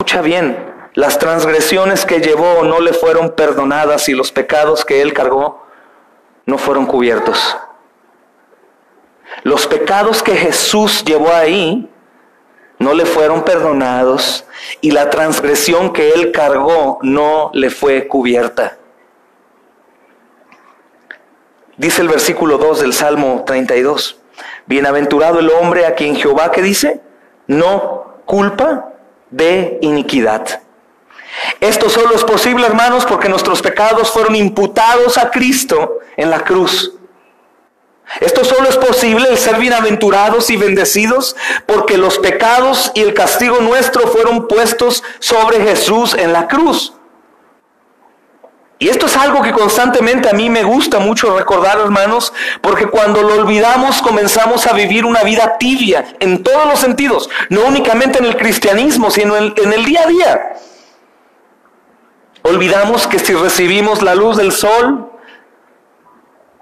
Escucha bien, las transgresiones que llevó no le fueron perdonadas y los pecados que él cargó no fueron cubiertos. Los pecados que Jesús llevó ahí no le fueron perdonados y la transgresión que él cargó no le fue cubierta. Dice el versículo 2 del Salmo 32. Bienaventurado el hombre a quien Jehová, ¿qué dice? No culpa de iniquidad. Esto solo es posible, hermanos, porque nuestros pecados fueron imputados a Cristo en la cruz. Esto solo es posible, el ser bienaventurados y bendecidos, porque los pecados y el castigo nuestro fueron puestos sobre Jesús en la cruz. Y esto es algo que constantemente a mí me gusta mucho recordar, hermanos, porque cuando lo olvidamos comenzamos a vivir una vida tibia en todos los sentidos, no únicamente en el cristianismo, sino en el día a día. Olvidamos que si recibimos la luz del sol,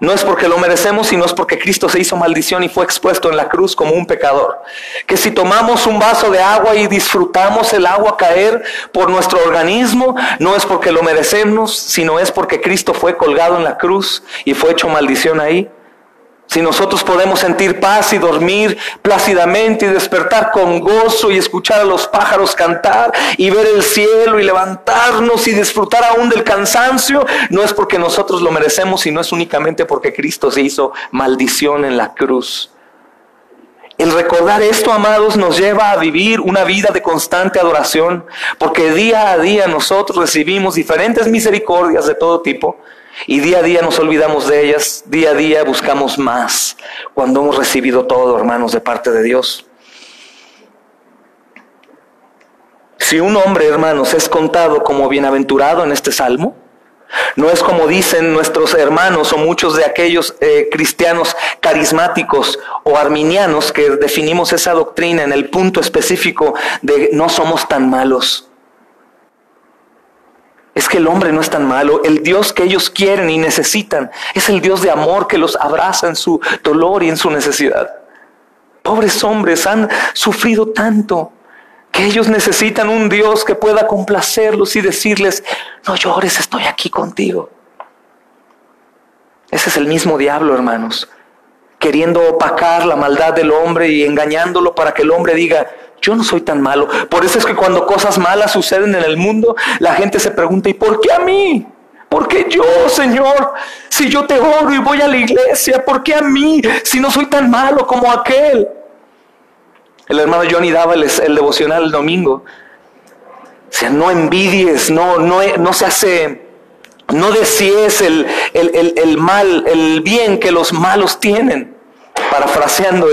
no es porque lo merecemos, sino es porque Cristo se hizo maldición y fue expuesto en la cruz como un pecador. Que si tomamos un vaso de agua y disfrutamos el agua caer por nuestro organismo, no es porque lo merecemos, sino es porque Cristo fue colgado en la cruz y fue hecho maldición ahí. Si nosotros podemos sentir paz y dormir plácidamente y despertar con gozo y escuchar a los pájaros cantar y ver el cielo y levantarnos y disfrutar aún del cansancio, no es porque nosotros lo merecemos, sino es únicamente porque Cristo se hizo maldición en la cruz. El recordar esto, amados, nos lleva a vivir una vida de constante adoración, porque día a día nosotros recibimos diferentes misericordias de todo tipo. Y día a día nos olvidamos de ellas, día a día buscamos más, cuando hemos recibido todo, hermanos, de parte de Dios. Si un hombre, hermanos, es contado como bienaventurado en este salmo, no es como dicen nuestros hermanos o muchos de aquellos cristianos carismáticos o arminianos que definimos esa doctrina en el punto específico de no somos tan malos. Es que el hombre no es tan malo. El Dios que ellos quieren y necesitan es el Dios de amor que los abraza en su dolor y en su necesidad. Pobres hombres han sufrido tanto que ellos necesitan un Dios que pueda complacerlos y decirles: no llores, estoy aquí contigo. Ese es el mismo diablo, hermanos, queriendo opacar la maldad del hombre y engañándolo para que el hombre diga: yo no soy tan malo. Por eso es que cuando cosas malas suceden en el mundo, la gente se pregunta: ¿y por qué a mí? ¿Por qué yo, Señor? Si yo te oro y voy a la iglesia, ¿por qué a mí? Si no soy tan malo como aquel. El hermano Johnny daba el devocional el domingo. O sea, no envidies, no se hace, no desees el mal, el bien que los malos tienen. Parafraseando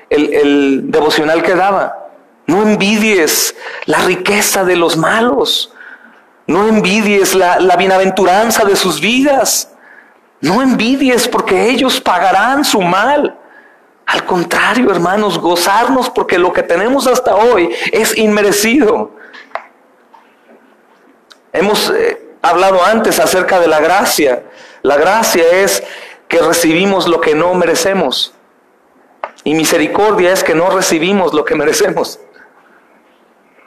el devocional que daba. No envidies la riqueza de los malos. No envidies la bienaventuranza de sus vidas. No envidies porque ellos pagarán su mal. Al contrario, hermanos, gozarnos porque lo que tenemos hasta hoy es inmerecido. Hemos hablado antes acerca de la gracia. La gracia es que recibimos lo que no merecemos. Y misericordia es que no recibimos lo que merecemos.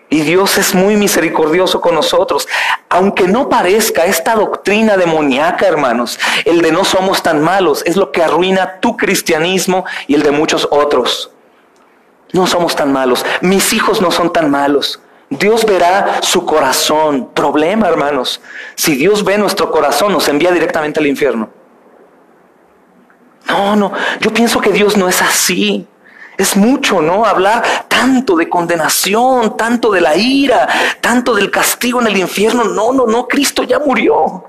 Y Dios es muy misericordioso con nosotros. Aunque no parezca, esta doctrina demoníaca, hermanos, el de no somos tan malos, es lo que arruina tu cristianismo y el de muchos otros. No somos tan malos. Mis hijos no son tan malos. Dios verá su corazón. Problema, hermanos. Si Dios ve nuestro corazón, nos envía directamente al infierno. No, yo pienso que Dios no es así. Es mucho, ¿no? Hablar tanto de condenación, tanto de la ira, tanto del castigo en el infierno. No, Cristo ya murió.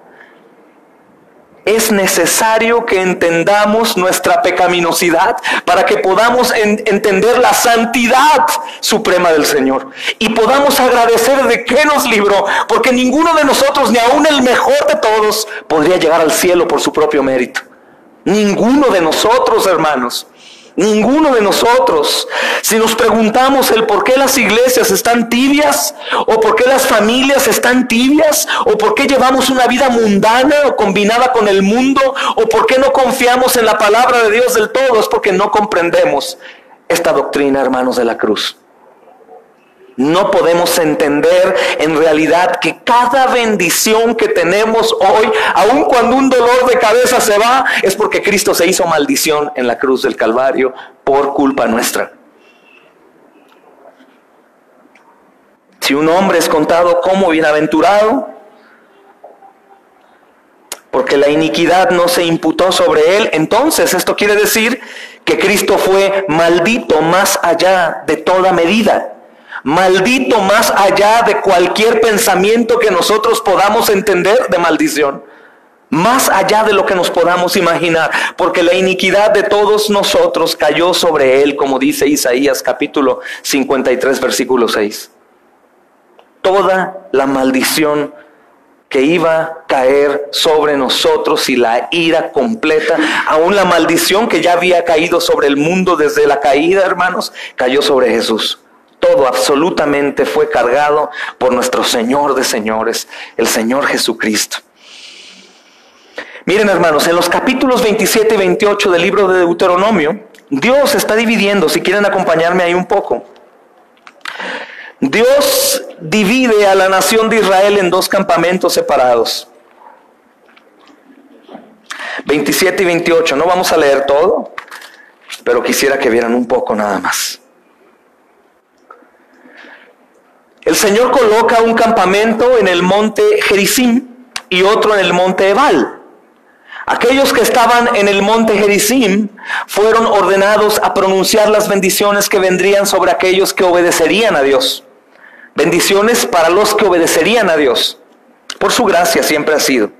Es necesario que entendamos nuestra pecaminosidad para que podamos entender la santidad suprema del Señor. Y podamos agradecer de qué nos libró, porque ninguno de nosotros, ni aún el mejor de todos, podría llegar al cielo por su propio mérito. Ninguno de nosotros, hermanos. Ninguno de nosotros. Si nos preguntamos el por qué las iglesias están tibias, o por qué las familias están tibias, o por qué llevamos una vida mundana o combinada con el mundo, o por qué no confiamos en la palabra de Dios del todo, es porque no comprendemos esta doctrina, hermanos, de la cruz. no podemos entender en realidad que cada bendición que tenemos hoy, aun cuando un dolor de cabeza se va, es porque Cristo se hizo maldición en la cruz del Calvario por culpa nuestra. Si un hombre es contado como bienaventurado, porque la iniquidad no se imputó sobre él, entonces esto quiere decir que Cristo fue maldito más allá de toda medida. Maldito más allá de cualquier pensamiento que nosotros podamos entender de maldición. Más allá de lo que nos podamos imaginar. Porque la iniquidad de todos nosotros cayó sobre él, como dice Isaías capítulo 53, versículo 6. Toda la maldición que iba a caer sobre nosotros y la ira completa, aún la maldición que ya había caído sobre el mundo desde la caída, hermanos, cayó sobre Jesús. Todo absolutamente fue cargado por nuestro Señor de señores, el Señor Jesucristo. Miren, hermanos, en los capítulos 27 y 28 del libro de Deuteronomio, Dios está dividiendo, si quieren acompañarme ahí un poco. Dios divide a la nación de Israel en dos campamentos separados. 27 y 28, no vamos a leer todo, pero quisiera que vieran un poco nada más. El Señor coloca un campamento en el monte Gerizim y otro en el monte Ebal. Aquellos que estaban en el monte Gerizim fueron ordenados a pronunciar las bendiciones que vendrían sobre aquellos que obedecerían a Dios. Bendiciones para los que obedecerían a Dios. Por su gracia siempre ha sido.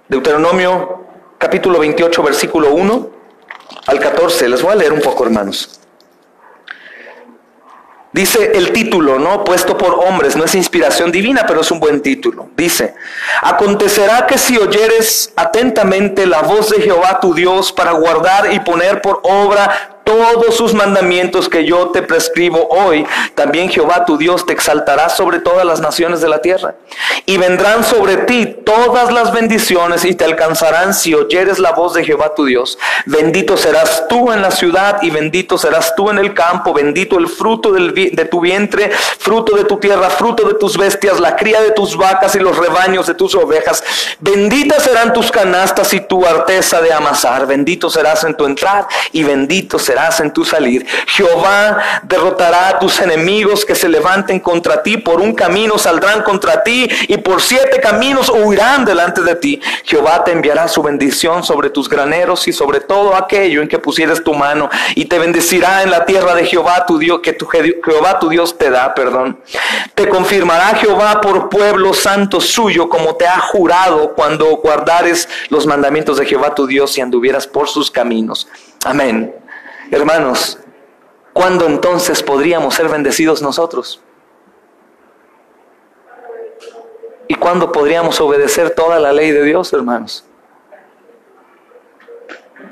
Deuteronomio capítulo 28, versículo 1 al 14. Les voy a leer un poco, hermanos. Dice el título, ¿no? Puesto por hombres, no es inspiración divina, pero es un buen título. Dice: acontecerá que si oyeres atentamente la voz de Jehová tu Dios para guardar y poner por obra todos sus mandamientos que yo te prescribo hoy, también Jehová tu Dios te exaltará sobre todas las naciones de la tierra. Y vendrán sobre ti todas las bendiciones y te alcanzarán si oyeres la voz de Jehová tu Dios. Bendito serás tú en la ciudad y bendito serás tú en el campo. Bendito el fruto de tu vientre, fruto de tu tierra, fruto de tus bestias, la cría de tus vacas y los rebaños de tus ovejas. Benditas serán tus canastas y tu arteza de amasar. Bendito serás en tu entrar y bendito serás en tu salir. Jehová derrotará a tus enemigos que se levanten contra ti. Por un camino saldrán contra ti y por 7 caminos huirán delante de ti. Jehová te enviará su bendición sobre tus graneros y sobre todo aquello en que pusieres tu mano, y te bendecirá en la tierra de Jehová tu Dios, que Jehová tu Dios te da, Te confirmará Jehová por pueblo santo suyo, como te ha jurado, cuando guardares los mandamientos de Jehová tu Dios y anduvieras por sus caminos. Amén. Hermanos, ¿cuándo entonces podríamos ser bendecidos nosotros? ¿Y cuándo podríamos obedecer toda la ley de Dios, hermanos?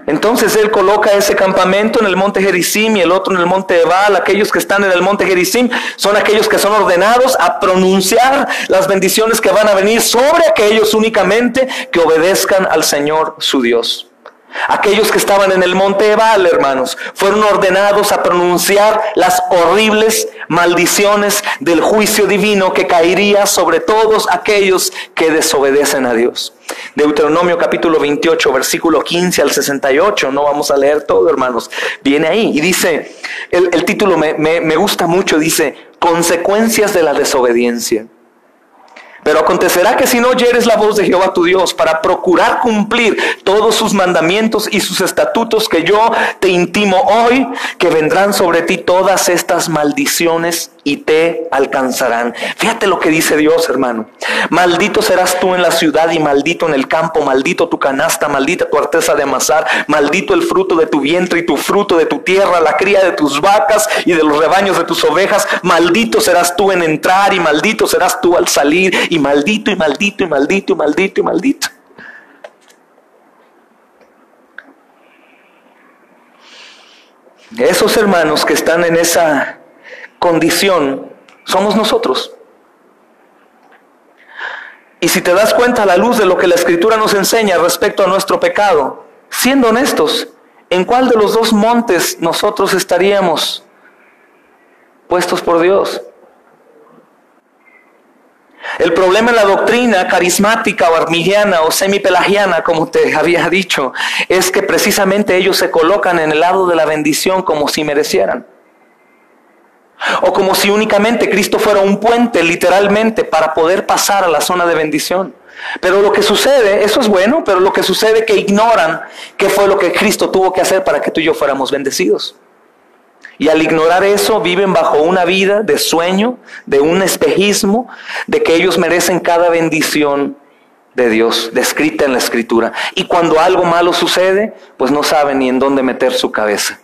Entonces Él coloca ese campamento en el monte Gerizim y el otro en el monte Ebal. Aquellos que están en el monte Gerizim son aquellos que son ordenados a pronunciar las bendiciones que van a venir sobre aquellos únicamente que obedezcan al Señor su Dios. Aquellos que estaban en el monte Ebal, hermanos, fueron ordenados a pronunciar las horribles maldiciones del juicio divino que caería sobre todos aquellos que desobedecen a Dios. Deuteronomio capítulo 28, versículo 15 al 68, no vamos a leer todo, hermanos, viene ahí y dice, el título me gusta mucho, dice: consecuencias de la desobediencia. Pero acontecerá que si no oyeres la voz de Jehová tu Dios para procurar cumplir todos sus mandamientos y sus estatutos que yo te intimo hoy, que vendrán sobre ti todas estas maldiciones y te alcanzarán. Fíjate lo que dice Dios, hermano. Maldito serás tú en la ciudad y maldito en el campo. Maldito tu canasta, maldita tu arteza de amasar. Maldito el fruto de tu vientre y tu fruto de tu tierra, la cría de tus vacas y de los rebaños de tus ovejas. Maldito serás tú en entrar y maldito serás tú al salir. Y maldito, y maldito, y maldito, y maldito, y maldito. Esos hermanos que están en esa condición somos nosotros. Y si te das cuenta a la luz de lo que la Escritura nos enseña respecto a nuestro pecado, siendo honestos, ¿en cuál de los dos montes nosotros estaríamos puestos por Dios. El problema en la doctrina carismática o arminiana o semipelagiana, como te había dicho, es que precisamente ellos se colocan en el lado de la bendición como si merecieran. O como si únicamente Cristo fuera un puente, literalmente, para poder pasar a la zona de bendición. Pero lo que sucede, eso es bueno, pero lo que sucede es que ignoran qué fue lo que Cristo tuvo que hacer para que tú y yo fuéramos bendecidos. Y al ignorar eso, viven bajo una vida de sueño, de un espejismo, de que ellos merecen cada bendición de Dios, descrita en la Escritura. Y cuando algo malo sucede, pues no saben ni en dónde meter su cabeza.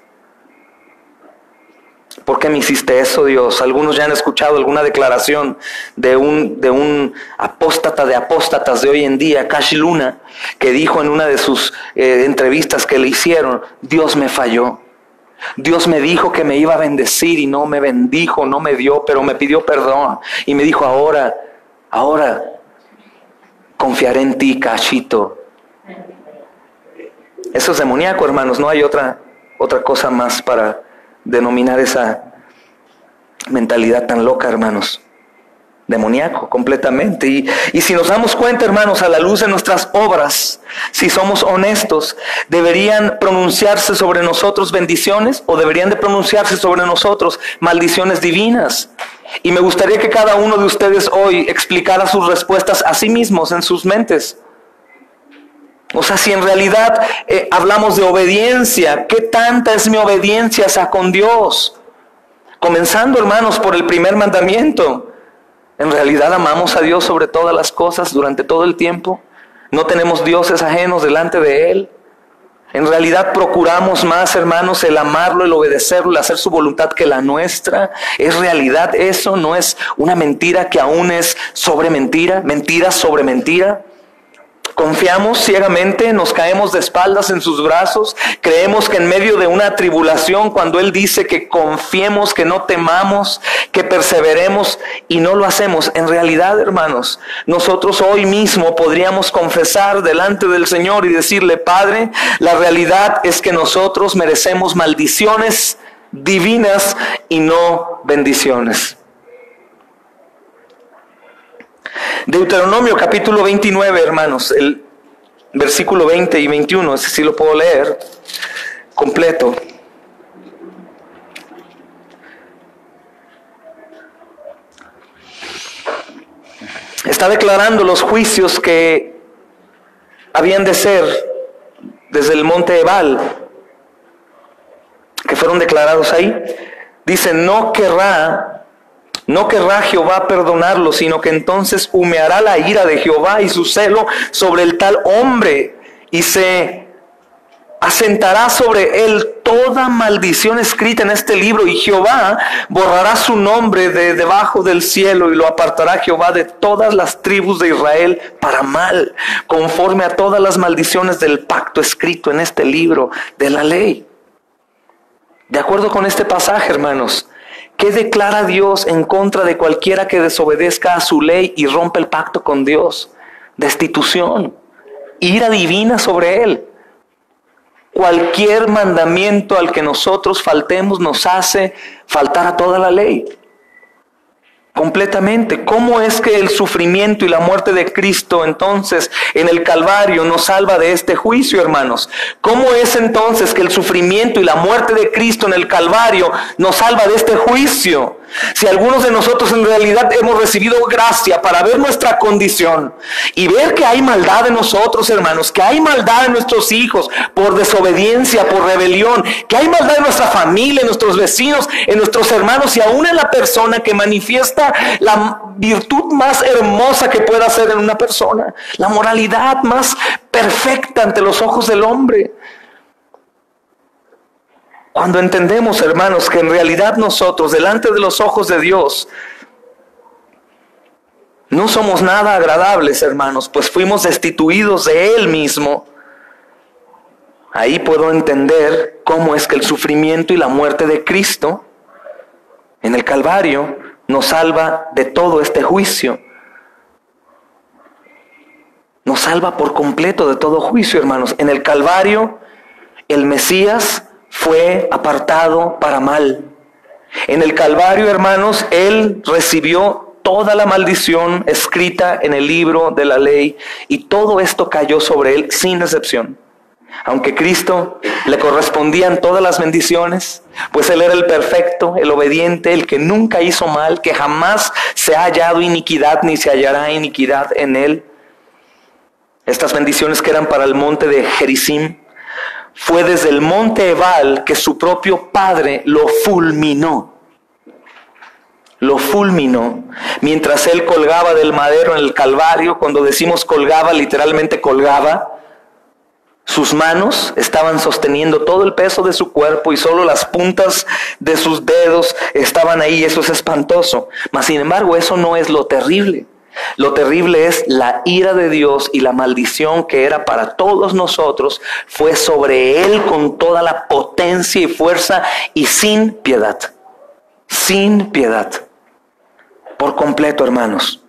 ¿Por qué me hiciste eso, Dios? Algunos ya han escuchado alguna declaración de un apóstata de apóstatas de hoy en día, Cash Luna, que dijo en una de sus entrevistas que le hicieron: Dios me falló. Dios me dijo que me iba a bendecir y no me bendijo, no me dio, pero me pidió perdón. Y me dijo, ahora confiaré en ti, Cachito. Eso es demoníaco, hermanos. No hay otra cosa más para denominar esa mentalidad tan loca, hermanos. Demoníaco, completamente. Y si nos damos cuenta, hermanos, a la luz de nuestras obras, si somos honestos, ¿deberían pronunciarse sobre nosotros bendiciones o deberían de pronunciarse sobre nosotros maldiciones divinas? Y me gustaría que cada uno de ustedes hoy explicara sus respuestas a sí mismos en sus mentes. O sea, si en realidad hablamos de obediencia, ¿qué tanta es mi obediencia hacia con Dios? Comenzando, hermanos, por el primer mandamiento. ¿En realidad amamos a Dios sobre todas las cosas durante todo el tiempo? ¿No tenemos dioses ajenos delante de Él? ¿En realidad procuramos más, hermanos, el amarlo, el obedecerlo, el hacer su voluntad que la nuestra? ¿Es realidad eso? ¿No es una mentira que aún es sobre mentira? ¿Mentira sobre mentira? Confiamos ciegamente, nos caemos de espaldas en sus brazos, creemos que en medio de una tribulación, cuando Él dice que confiemos, que no temamos, que perseveremos, y no lo hacemos. En realidad, hermanos, nosotros hoy mismo podríamos confesar delante del Señor y decirle: Padre, la realidad es que nosotros merecemos maldiciones divinas y no bendiciones. Deuteronomio capítulo 29, hermanos, el versículo 20 y 21, ese sí lo puedo leer completo. Está declarando los juicios que habían de ser desde el monte Ebal, que fueron declarados ahí. Dice: no querrá Jehová perdonarlo, sino que entonces humeará la ira de Jehová y su celo sobre el tal hombre, y se asentará sobre él toda maldición escrita en este libro, y Jehová borrará su nombre de debajo del cielo, y lo apartará Jehová de todas las tribus de Israel para mal, conforme a todas las maldiciones del pacto escrito en este libro de la ley. De acuerdo con este pasaje, hermanos, ¿qué declara Dios en contra de cualquiera que desobedezca a su ley y rompe el pacto con Dios? Destitución, ira divina sobre él. Cualquier mandamiento al que nosotros faltemos nos hace faltar a toda la ley. Completamente. ¿Cómo es que el sufrimiento y la muerte de Cristo entonces en el Calvario nos salva de este juicio, hermanos? ¿Cómo es entonces que el sufrimiento y la muerte de Cristo en el Calvario nos salva de este juicio? Si algunos de nosotros en realidad hemos recibido gracia para ver nuestra condición y ver que hay maldad en nosotros, hermanos, que hay maldad en nuestros hijos por desobediencia, por rebelión, que hay maldad en nuestra familia, en nuestros vecinos, en nuestros hermanos y aún en la persona que manifiesta la virtud más hermosa que pueda ser en una persona, la moralidad más perfecta ante los ojos del hombre. Cuando entendemos, hermanos, que en realidad nosotros, delante de los ojos de Dios, no somos nada agradables, hermanos, pues fuimos destituidos de Él mismo. Ahí puedo entender cómo es que el sufrimiento y la muerte de Cristo en el Calvario nos salva de todo este juicio. Nos salva por completo de todo juicio, hermanos. En el Calvario, el Mesías fue apartado para mal. En el Calvario, hermanos, Él recibió toda la maldición escrita en el libro de la ley y todo esto cayó sobre Él sin excepción. Aunque Cristo le correspondían todas las bendiciones, pues Él era el perfecto, el obediente, el que nunca hizo mal, que jamás se ha hallado iniquidad ni se hallará iniquidad en Él. Estas bendiciones que eran para el monte de Gerizim, fue desde el monte Ebal que su propio Padre lo fulminó. Lo fulminó. Mientras Él colgaba del madero en el Calvario, cuando decimos colgaba, literalmente colgaba, sus manos estaban sosteniendo todo el peso de su cuerpo y solo las puntas de sus dedos estaban ahí. Eso es espantoso. Mas sin embargo, eso no es lo terrible. Lo terrible es la ira de Dios y la maldición que era para todos nosotros fue sobre Él con toda la potencia y fuerza y sin piedad. Sin piedad. Por completo, hermanos.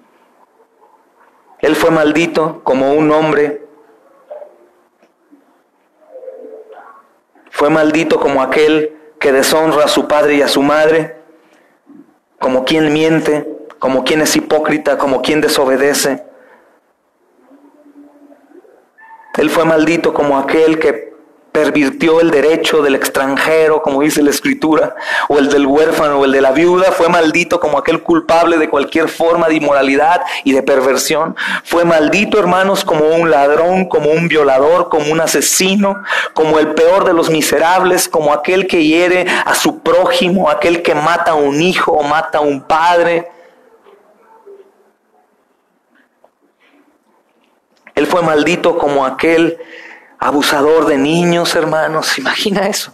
Él fue maldito como un hombre. Fue maldito como aquel que deshonra a su padre y a su madre, como quien miente, como quien es hipócrita, como quien desobedece. Él fue maldito como aquel que pervirtió el derecho del extranjero, como dice la Escritura, o el del huérfano o el de la viuda. Fue maldito como aquel culpable de cualquier forma de inmoralidad y de perversión. Fue maldito, hermanos, como un ladrón, como un violador, como un asesino, como el peor de los miserables, como aquel que hiere a su prójimo, aquel que mata a un hijo o mata a un padre. Él fue maldito como aquel abusador de niños, hermanos. Imagina eso.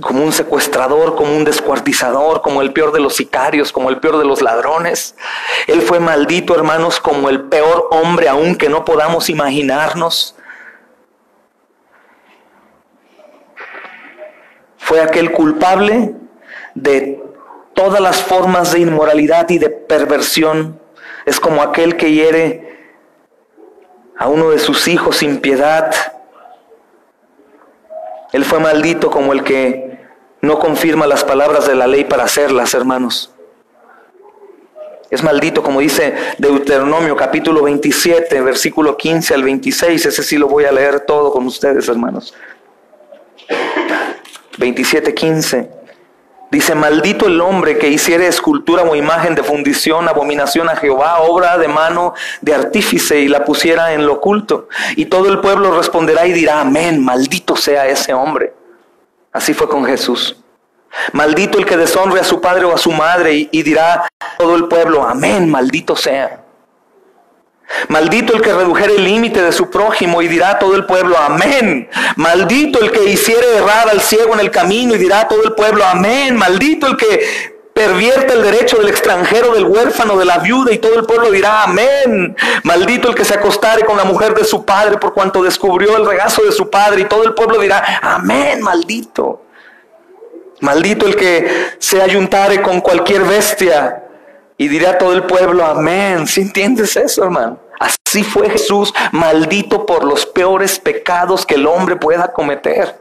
Como un secuestrador, como un descuartizador, como el peor de los sicarios, como el peor de los ladrones. Él fue maldito, hermanos, como el peor hombre aún que no podamos imaginarnos. Fue aquel culpable de todas las formas de inmoralidad y de perversión. Es como aquel que hiere a uno de sus hijos sin piedad. Él fue maldito como el que no confirma las palabras de la ley para hacerlas, hermanos. Es maldito, como dice Deuteronomio capítulo 27, versículo 15 al 26. Ese sí lo voy a leer todo con ustedes, hermanos. 27:15. Dice: maldito el hombre que hiciere escultura o imagen de fundición, abominación a Jehová, obra de mano de artífice, y la pusiera en lo oculto. Y todo el pueblo responderá y dirá: amén, maldito sea ese hombre. Así fue con Jesús. Maldito el que deshonre a su padre o a su madre, y dirá todo el pueblo: amén, maldito sea. Maldito el que redujere el límite de su prójimo, y dirá todo el pueblo: amén. Maldito el que hiciere errar al ciego en el camino, y dirá todo el pueblo: amén. Maldito el que pervierte el derecho del extranjero, del huérfano, de la viuda, y todo el pueblo dirá: amén. Maldito el que se acostare con la mujer de su padre, por cuanto descubrió el regazo de su padre, y todo el pueblo dirá: amén, maldito. Maldito el que se ayuntare con cualquier bestia, y dirá todo el pueblo: amén. ¿Sí entiendes eso, hermano? Así fue Jesús, maldito por los peores pecados que el hombre pueda cometer.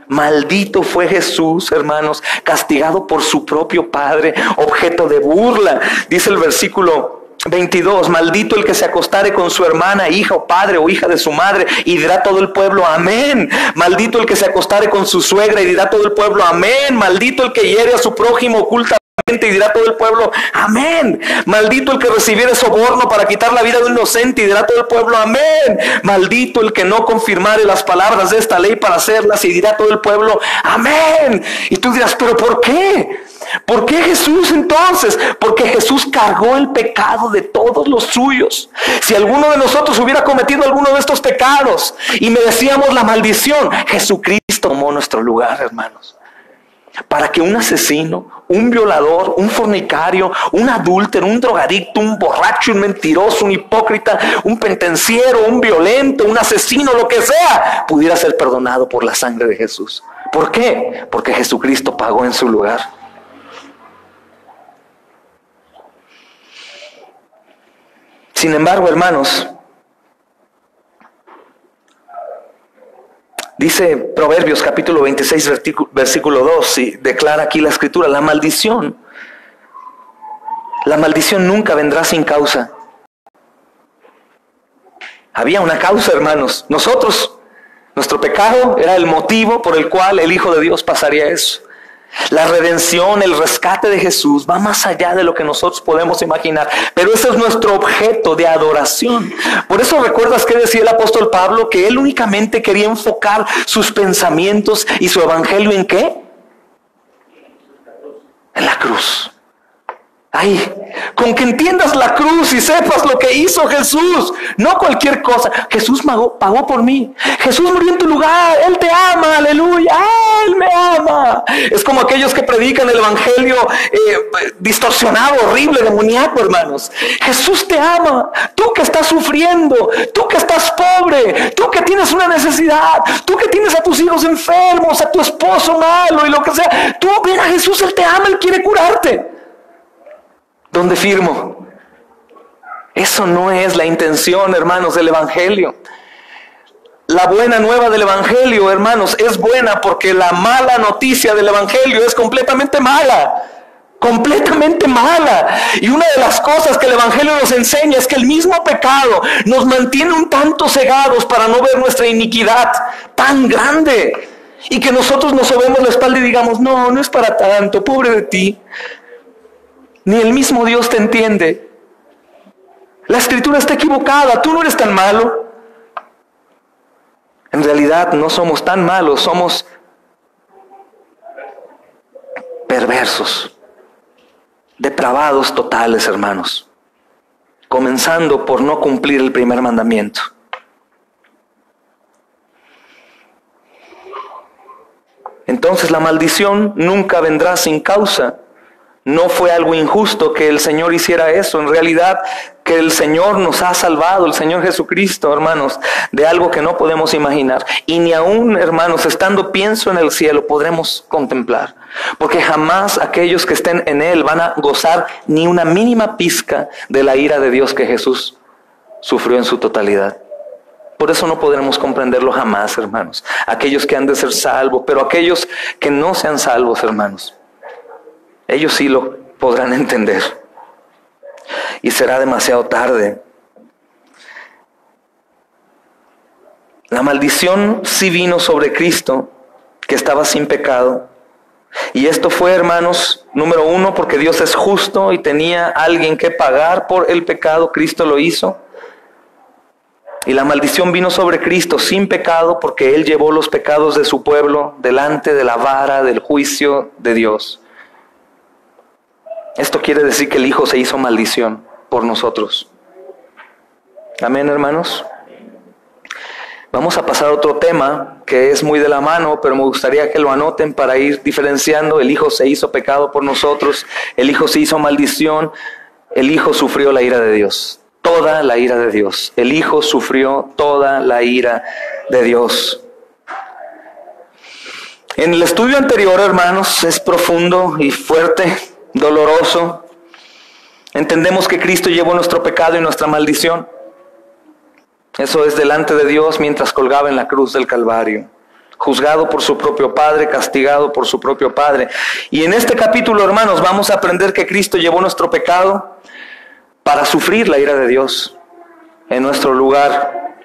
Maldito fue Jesús, hermanos, castigado por su propio Padre, objeto de burla. Dice el versículo 22: maldito el que se acostare con su hermana, hija o padre o hija de su madre, y dirá todo el pueblo: amén. Maldito el que se acostare con su suegra, y dirá todo el pueblo: amén. Maldito el que hiere a su prójimo ocultamente, y dirá todo el pueblo: amén. Maldito el que recibiere soborno para quitar la vida de un inocente, y dirá todo el pueblo: amén. Maldito el que no confirmare las palabras de esta ley para hacerlas, y dirá todo el pueblo: amén. Y tú dirás: ¿pero por qué? ¿Por qué Jesús entonces? Porque Jesús cargó el pecado de todos los suyos. Si alguno de nosotros hubiera cometido alguno de estos pecados y merecíamos la maldición, Jesucristo tomó nuestro lugar, hermanos. Para que un asesino, un violador, un fornicario, un adúltero, un drogadicto, un borracho, un mentiroso, un hipócrita, un penitenciero, un violento, un asesino, lo que sea, pudiera ser perdonado por la sangre de Jesús. ¿Por qué? Porque Jesucristo pagó en su lugar. Sin embargo, hermanos, Dice Proverbios capítulo 26, versículo 2, y declara aquí la escritura, la maldición nunca vendrá sin causa. Había una causa, hermanos. Nuestro pecado era el motivo por el cual el Hijo de Dios pasaría eso. La redención, el rescate de Jesús va más allá de lo que nosotros podemos imaginar. Pero ese es nuestro objeto de adoración. Por eso recuerdas que decía el apóstol Pablo que él únicamente quería enfocar sus pensamientos y su evangelio ¿en qué? En la cruz. Ay, con que entiendas la cruz y sepas lo que hizo Jesús, no cualquier cosa. Jesús pagó por mí. Jesús murió en tu lugar. Él te ama, aleluya. Él me ama. Es como aquellos que predican el evangelio distorsionado, horrible, demoníaco, hermanos. Jesús te ama. Tú que estás sufriendo, tú que estás pobre, tú que tienes una necesidad, tú que tienes a tus hijos enfermos, a tu esposo malo y lo que sea. Tú ven a Jesús, Él te ama, Él quiere curarte. ¿Dónde firmo? Eso no es la intención, hermanos, del evangelio. La buena nueva del evangelio, hermanos, es buena porque la mala noticia del evangelio es completamente mala. Completamente mala. Y una de las cosas que el evangelio nos enseña es que el mismo pecado nos mantiene un tanto cegados para no ver nuestra iniquidad tan grande. Y que nosotros nos sobemos la espalda y digamos, no es para tanto, pobre de ti. Ni el mismo Dios te entiende. La escritura está equivocada, tú no eres tan malo. En realidad no somos tan malos, somos perversos, depravados totales, hermanos. Comenzando por no cumplir el primer mandamiento. Entonces la maldición nunca vendrá sin causa. No fue algo injusto que el Señor hiciera eso. En realidad, que el Señor nos ha salvado, el Señor Jesucristo, hermanos, de algo que no podemos imaginar. Y ni aún, hermanos, estando pienso en el cielo, podremos contemplar. Porque jamás aquellos que estén en Él van a gozar ni una mínima pizca de la ira de Dios que Jesús sufrió en su totalidad. Por eso no podremos comprenderlo jamás, hermanos. Aquellos que han de ser salvos, pero aquellos que no sean salvos, hermanos, ellos sí lo podrán entender. Y será demasiado tarde. La maldición sí vino sobre Cristo, que estaba sin pecado. Y esto fue, hermanos, número uno, porque Dios es justo y tenía alguien que pagar por el pecado. Cristo lo hizo. Y la maldición vino sobre Cristo sin pecado, porque Él llevó los pecados de su pueblo delante de la vara del juicio de Dios. Esto quiere decir que el Hijo se hizo maldición por nosotros. Amén, hermanos. Vamos a pasar a otro tema que es muy de la mano, pero me gustaría que lo anoten para ir diferenciando. El Hijo se hizo pecado por nosotros, el Hijo se hizo maldición, el Hijo sufrió la ira de Dios, toda la ira de Dios. El Hijo sufrió toda la ira de Dios. En el estudio anterior, hermanos, es profundo y fuerte, doloroso. Entendemos que Cristo llevó nuestro pecado y nuestra maldición. Eso es delante de Dios mientras colgaba en la cruz del Calvario, juzgado por su propio Padre, castigado por su propio Padre. Y en este capítulo, hermanos, vamos a aprender que Cristo llevó nuestro pecado para sufrir la ira de Dios en nuestro lugar.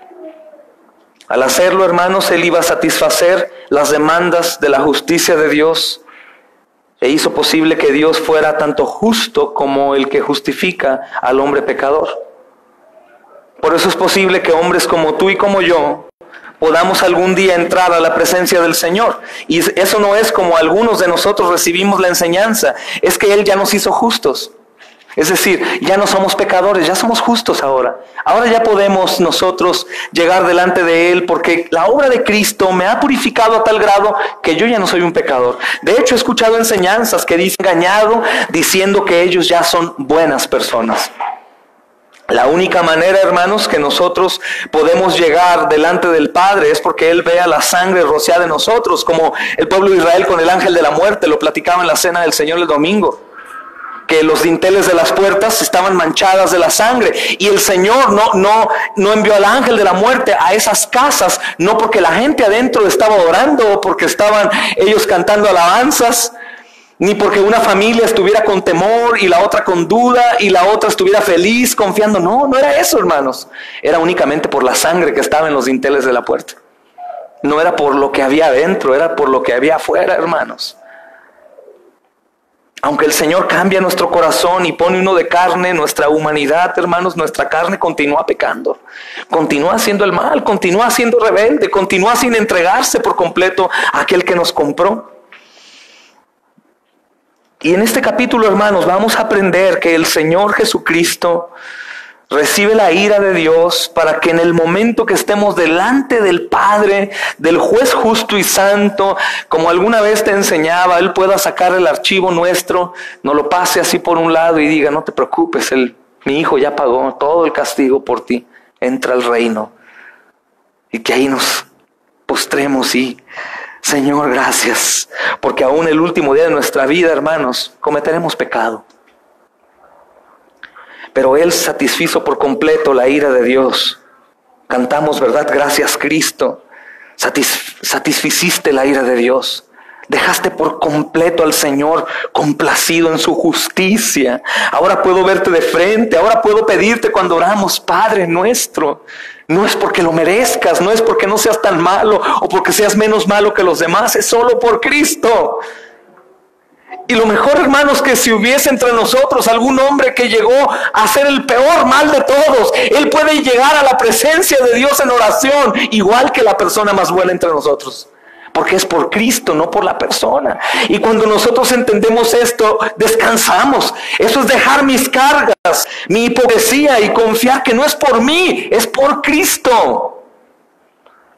Al hacerlo, hermanos, Él iba a satisfacer las demandas de la justicia de Dios e hizo posible que Dios fuera tanto justo como el que justifica al hombre pecador. Por eso es posible que hombres como tú y como yo podamos algún día entrar a la presencia del Señor. Y eso no es como algunos de nosotros recibimos la enseñanza, es que Él ya nos hizo justos. Es decir, ya no somos pecadores, ya somos justos ahora. Ahora ya podemos nosotros llegar delante de Él porque la obra de Cristo me ha purificado a tal grado que yo ya no soy un pecador. De hecho, he escuchado enseñanzas que dicen engañado diciendo que ellos ya son buenas personas. La única manera, hermanos, que nosotros podemos llegar delante del Padre es porque Él vea la sangre rociada en nosotros, como el pueblo de Israel con el ángel de la muerte, lo platicaba en la cena del Señor el domingo. que los dinteles de las puertas estaban manchadas de la sangre. Y el Señor no envió al ángel de la muerte a esas casas, no porque la gente adentro estaba orando o porque estaban ellos cantando alabanzas, ni porque una familia estuviera con temor y la otra con duda y la otra estuviera feliz confiando. No era eso, hermanos. Era únicamente por la sangre que estaba en los dinteles de la puerta. No era por lo que había adentro, era por lo que había afuera, hermanos. Aunque el Señor cambia nuestro corazón y pone uno de carne, nuestra humanidad, hermanos, nuestra carne continúa pecando. Continúa haciendo el mal, continúa siendo rebelde, continúa sin entregarse por completo a aquel que nos compró. Y en este capítulo, hermanos, vamos a aprender que el Señor Jesucristo recibe la ira de Dios para que en el momento que estemos delante del Padre, del juez justo y santo, como alguna vez te enseñaba, Él pueda sacar el archivo nuestro, nos lo pase así por un lado y diga: no te preocupes, mi hijo ya pagó todo el castigo por ti, entra al reino. Y que ahí nos postremos y: Señor, gracias, porque aún el último día de nuestra vida, hermanos, cometeremos pecado. Pero Él satisfizo por completo la ira de Dios. Cantamos, ¿verdad? Gracias, Cristo. Satisficiste la ira de Dios. Dejaste por completo al Señor complacido en su justicia. Ahora puedo verte de frente. Ahora puedo pedirte cuando oramos: Padre nuestro. No es porque lo merezcas, no es porque no seas tan malo o porque seas menos malo que los demás. Es solo por Cristo. Y lo mejor, hermanos, que si hubiese entre nosotros algún hombre que llegó a hacer el peor mal de todos, él puede llegar a la presencia de Dios en oración, igual que la persona más buena entre nosotros. Porque es por Cristo, no por la persona. Y cuando nosotros entendemos esto, descansamos. Eso es dejar mis cargas, mi hipocresía y confiar que no es por mí, es por Cristo.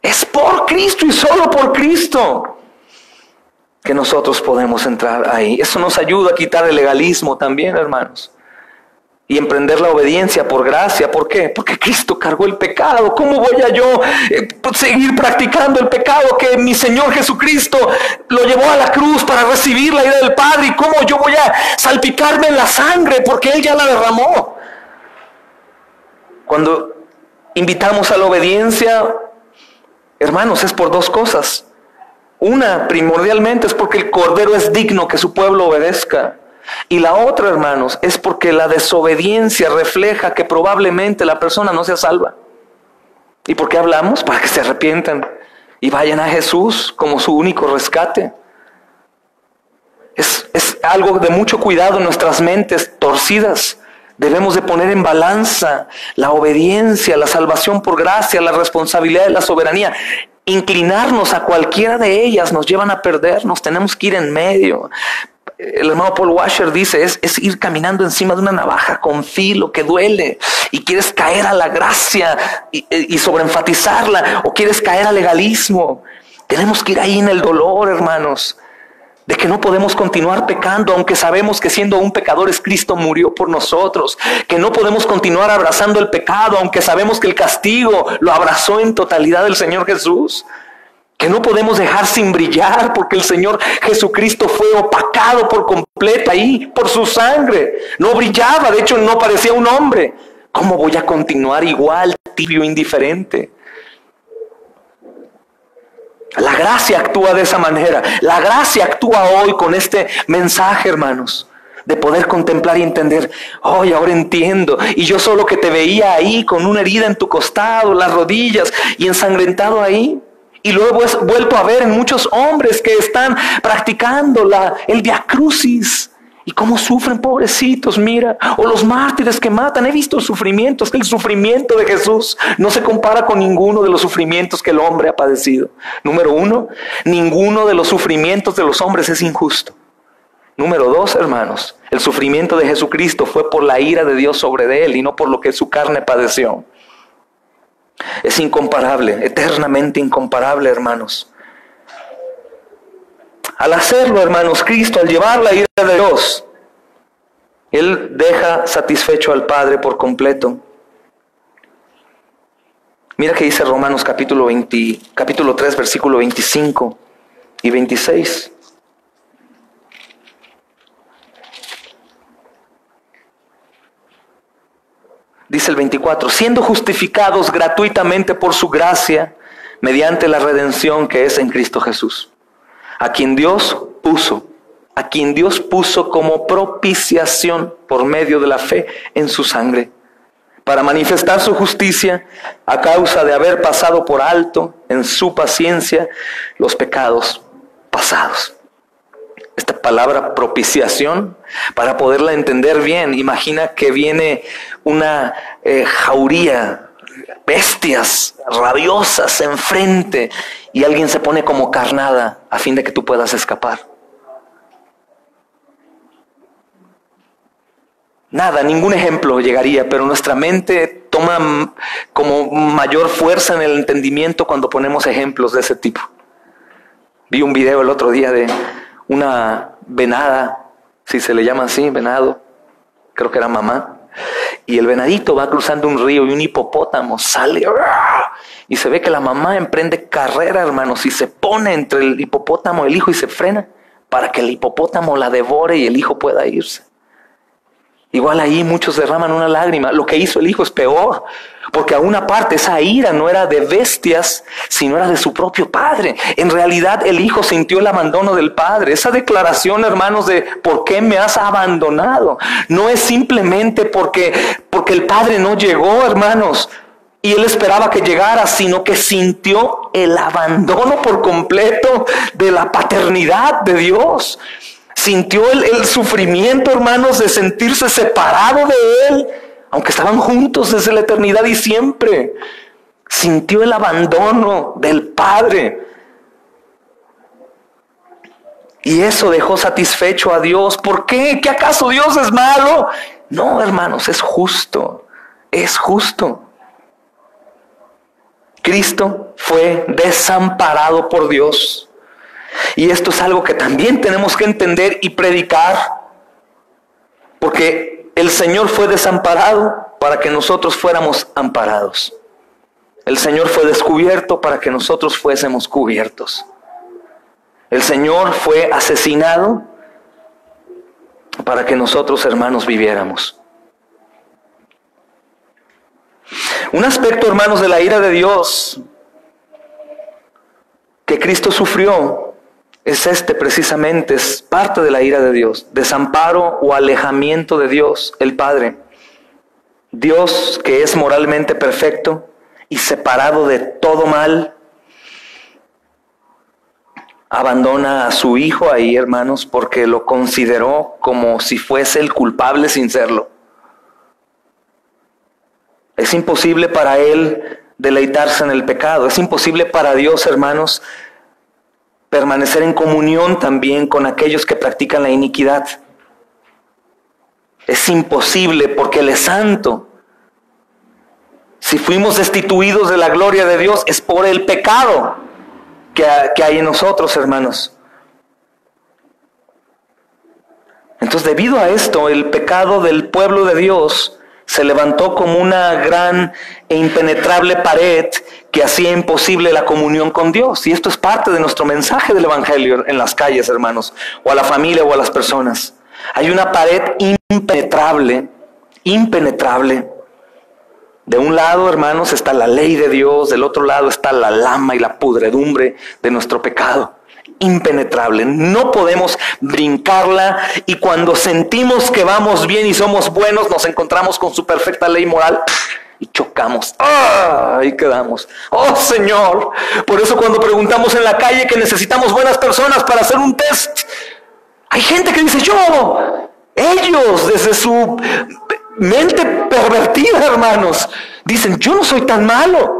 Es por Cristo y solo por Cristo que nosotros podemos entrar ahí. Eso nos ayuda a quitar el legalismo también, hermanos, y emprender la obediencia por gracia. ¿Por qué? Porque Cristo cargó el pecado. ¿Cómo voy a yo seguir practicando el pecado que mi Señor Jesucristo lo llevó a la cruz para recibir la ira del Padre? ¿Y cómo yo voy a salpicarme en la sangre porque Él ya la derramó? Cuando invitamos a la obediencia, hermanos, es por dos cosas. Una, primordialmente, es porque el Cordero es digno que su pueblo obedezca. Y la otra, hermanos, es porque la desobediencia refleja que probablemente la persona no sea salva. ¿Y por qué hablamos? Para que se arrepientan y vayan a Jesús como su único rescate. Es algo de mucho cuidado en nuestras mentes torcidas. Debemos de poner en balanza la obediencia, la salvación por gracia, la responsabilidad de la soberanía. Inclinarnos a cualquiera de ellas nos llevan a perdernos. Tenemos que ir en medio. El hermano Paul Washer dice, es ir caminando encima de una navaja con filo que duele, y quieres caer a la gracia y sobreenfatizarla, o quieres caer al legalismo. Tenemos que ir ahí en el dolor, hermanos, de que no podemos continuar pecando, aunque sabemos que siendo un pecadores Cristo murió por nosotros, que no podemos continuar abrazando el pecado, aunque sabemos que el castigo lo abrazó en totalidad el Señor Jesús, que no podemos dejar sin brillar porque el Señor Jesucristo fue opacado por completo ahí por su sangre. No brillaba, de hecho no parecía un hombre. ¿Cómo voy a continuar igual, tibio, indiferente? La gracia actúa de esa manera. La gracia actúa hoy con este mensaje, hermanos, de poder contemplar y entender. Hoy ahora entiendo. Y yo solo que te veía ahí con una herida en tu costado, las rodillas y ensangrentado ahí. Y luego he vuelto a ver en muchos hombres que están practicando el Via Crucis. Y cómo sufren, pobrecitos, mira. O los mártires que matan. He visto sufrimientos. El sufrimiento de Jesús no se compara con ninguno de los sufrimientos que el hombre ha padecido. Número uno, ninguno de los sufrimientos de los hombres es injusto. Número dos, hermanos, el sufrimiento de Jesucristo fue por la ira de Dios sobre él y no por lo que su carne padeció. Es incomparable, eternamente incomparable, hermanos. Al hacerlo, hermanos, Cristo, al llevar la ira de Dios, Él deja satisfecho al Padre por completo. Mira que dice Romanos capítulo 3, versículo 25 y 26. Dice el 24, siendo justificados gratuitamente por su gracia, mediante la redención que es en Cristo Jesús, a quien Dios puso como propiciación por medio de la fe en su sangre, para manifestar su justicia a causa de haber pasado por alto en su paciencia los pecados pasados. Esta palabra propiciación, para poderla entender bien, imagina que viene una jauría, bestias rabiosas enfrente, y alguien se pone como carnada a fin de que tú puedas escapar. Nada, ningún ejemplo llegaría, pero nuestra mente toma como mayor fuerza en el entendimiento cuando ponemos ejemplos de ese tipo. Vi un video el otro día de una venada, si se le llama así, venado, creo que era mamá, y el venadito va cruzando un río y un hipopótamo sale y se ve que la mamá emprende carrera, hermanos, y se pone entre el hipopótamo y el hijo y se frena para que el hipopótamo la devore y el hijo pueda irse. Igual ahí muchos derraman una lágrima. Lo que hizo el hijo es peor, porque a una parte esa ira no era de bestias, sino era de su propio padre. En realidad el hijo sintió el abandono del padre. Esa declaración, hermanos, de ¿por qué me has abandonado? No es simplemente porque el padre no llegó, hermanos, y él esperaba que llegara, sino que sintió el abandono por completo de la paternidad de Dios. Sintió el sufrimiento, hermanos, de sentirse separado de Él, aunque estaban juntos desde la eternidad y siempre. Sintió el abandono del Padre. Y eso dejó satisfecho a Dios. ¿Por qué? ¿Qué acaso Dios es malo? No, hermanos, es justo. Es justo. Cristo fue desamparado por Dios. Y esto es algo que también tenemos que entender y predicar, porque el Señor fue desamparado para que nosotros fuéramos amparados. El Señor fue descubierto para que nosotros fuésemos cubiertos. El Señor fue asesinado para que nosotros, hermanos, viviéramos. Un aspecto, hermanos, de la ira de Dios que Cristo sufrió es precisamente, es parte de la ira de Dios. Desamparo o alejamiento de Dios, el Padre. Dios, que es moralmente perfecto y separado de todo mal, abandona a su Hijo ahí, hermanos, porque lo consideró como si fuese el culpable sin serlo. Es imposible para Él deleitarse en el pecado. Es imposible para Dios, hermanos, permanecer en comunión también con aquellos que practican la iniquidad. Es imposible porque Él es santo. Si fuimos destituidos de la gloria de Dios es por el pecado que hay en nosotros, hermanos. Entonces, debido a esto, el pecado del pueblo de Dios se levantó como una gran e impenetrable pared que hacía imposible la comunión con Dios. Y esto es parte de nuestro mensaje del Evangelio en las calles, hermanos, o a la familia o a las personas. Hay una pared impenetrable. De un lado, hermanos, está la ley de Dios, del otro lado está la lama y la pudredumbre de nuestro pecado. Impenetrable, no podemos brincarla, y cuando sentimos que vamos bien y somos buenos, nos encontramos con su perfecta ley moral y chocamos. Ahí quedamos. Oh Señor, por eso cuando preguntamos en la calle que necesitamos buenas personas para hacer un test, hay gente que dice ellos desde su mente pervertida, hermanos, dicen yo no soy tan malo.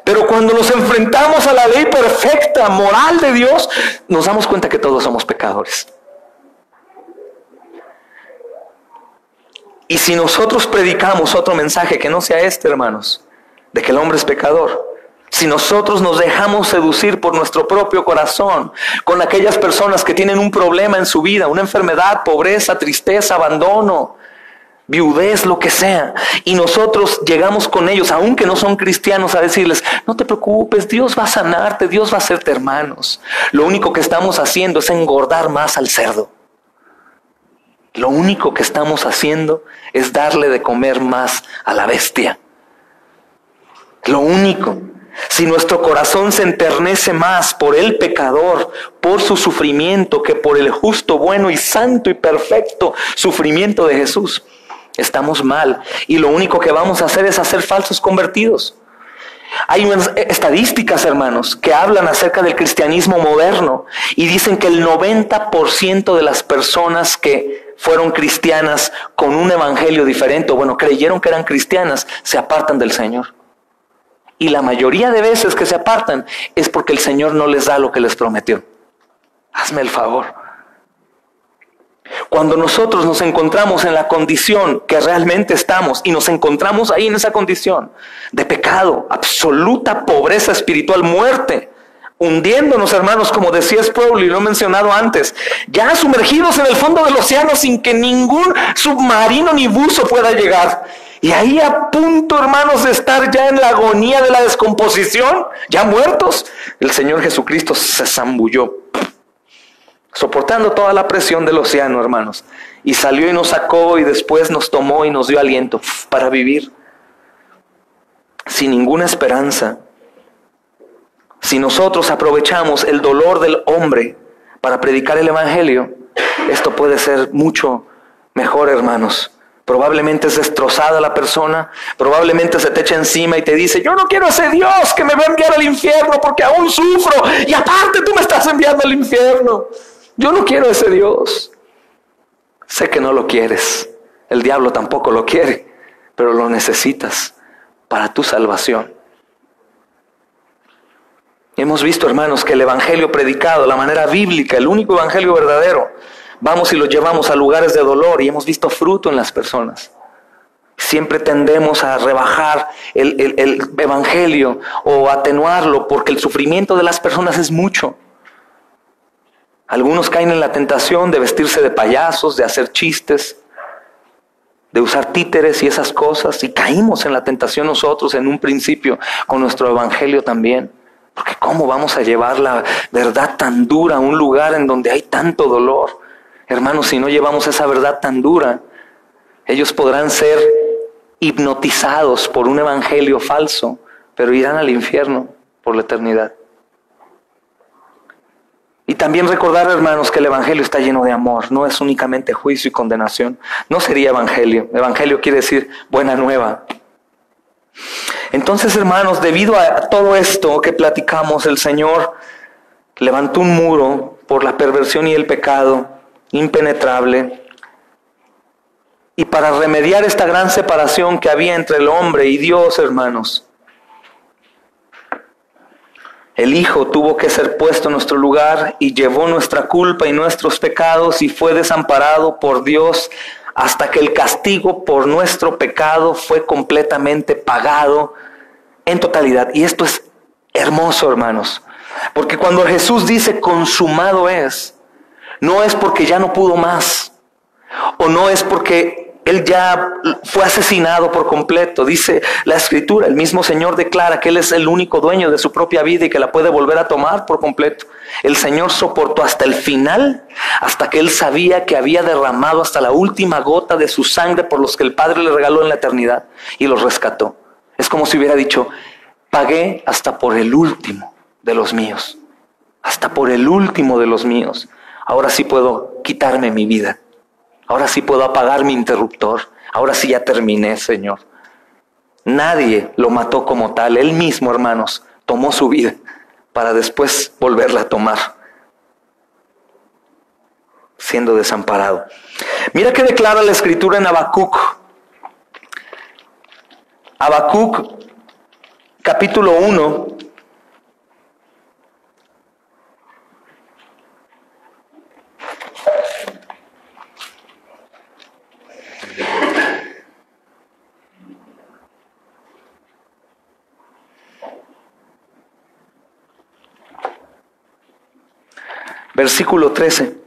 Pero cuando nos enfrentamos a la ley perfecta, moral de Dios, nos damos cuenta que todos somos pecadores. Y si nosotros predicamos otro mensaje que no sea hermanos, de que el hombre es pecador, si nosotros nos dejamos seducir por nuestro propio corazón, con aquellas personas que tienen un problema en su vida, una enfermedad, pobreza, tristeza, abandono, viudez, lo que sea, y nosotros llegamos con ellos, aunque no son cristianos, a decirles, no te preocupes, Dios va a sanarte, Dios va a hacerte hermanos. Lo único que estamos haciendo es engordar más al cerdo. Lo único que estamos haciendo es darle de comer más a la bestia. Lo único. Si nuestro corazón se enternece más por el pecador, por su sufrimiento, que por el justo, bueno y santo y perfecto sufrimiento de Jesús, estamos mal. Y lo único que vamos a hacer es hacer falsos convertidos. Hay unas estadísticas, hermanos, que hablan acerca del cristianismo moderno y dicen que el 90% de las personas que fueron cristianas con un evangelio diferente, o bueno, creyeron que eran cristianas, se apartan del Señor. Y la mayoría de veces que se apartan es porque el Señor no les da lo que les prometió. Hazme el favor. Cuando nosotros nos encontramos en la condición que realmente estamos y nos encontramos ahí en esa condición de pecado, absoluta pobreza espiritual, muerte, hundiéndonos, hermanos, como decía Sproul y lo he mencionado antes, ya sumergidos en el fondo del océano sin que ningún submarino ni buzo pueda llegar. Y ahí a punto, hermanos, de estar ya en la agonía de la descomposición, ya muertos, el Señor Jesucristo se zambulló, soportando toda la presión del océano, hermanos, y salió y nos sacó y después nos tomó y nos dio aliento para vivir sin ninguna esperanza. Si nosotros aprovechamos el dolor del hombre para predicar el evangelio, esto puede ser mucho mejor, hermanos. Probablemente es destrozada la persona, probablemente se te echa encima y te dice: yo no quiero a ese Dios que me va a enviar al infierno porque aún sufro y aparte tú me estás enviando al infierno. Yo no quiero a ese Dios. Sé que no lo quieres, el diablo tampoco lo quiere, pero lo necesitas para tu salvación. Hemos visto, hermanos, que el evangelio predicado, la manera bíblica, el único evangelio verdadero, vamos y lo llevamos a lugares de dolor y hemos visto fruto en las personas. Siempre tendemos a rebajar el evangelio o atenuarlo porque el sufrimiento de las personas es mucho. Algunos caen en la tentación de vestirse de payasos, de hacer chistes, de usar títeres y esas cosas. Y caímos en la tentación nosotros en un principio con nuestro evangelio también. Porque ¿cómo vamos a llevar la verdad tan dura a un lugar en donde hay tanto dolor? Hermanos, si no llevamos esa verdad tan dura, ellos podrán ser hipnotizados por un evangelio falso, pero irán al infierno por la eternidad. Y también recordar, hermanos, que el evangelio está lleno de amor, no es únicamente juicio y condenación. No sería evangelio. Evangelio quiere decir buena nueva. Entonces, hermanos, debido a todo esto que platicamos, el Señor levantó un muro por la perversión y el pecado, impenetrable. Y para remediar esta gran separación que había entre el hombre y Dios, hermanos, el Hijo tuvo que ser puesto en nuestro lugar y llevó nuestra culpa y nuestros pecados y fue desamparado por Dios hasta que el castigo por nuestro pecado fue completamente pagado en totalidad. Y esto es hermoso, hermanos, porque cuando Jesús dice consumado es, no es porque ya no pudo más, o no es porque Él ya fue asesinado por completo. Dice la Escritura, el mismo Señor declara que Él es el único dueño de su propia vida y que la puede volver a tomar por completo. El Señor soportó hasta el final, hasta que Él sabía que había derramado hasta la última gota de su sangre por los que el Padre le regaló en la eternidad y los rescató. Es como si hubiera dicho: pagué hasta por el último de los míos, hasta por el último de los míos. Ahora sí puedo quitarme mi vida. Ahora sí puedo apagar mi interruptor. Ahora sí ya terminé, Señor. Nadie lo mató como tal. Él mismo, hermanos, tomó su vida para después volverla a tomar, siendo desamparado. Mira qué declara la Escritura en Habacuc. Habacuc, capítulo 1. Versículo 13.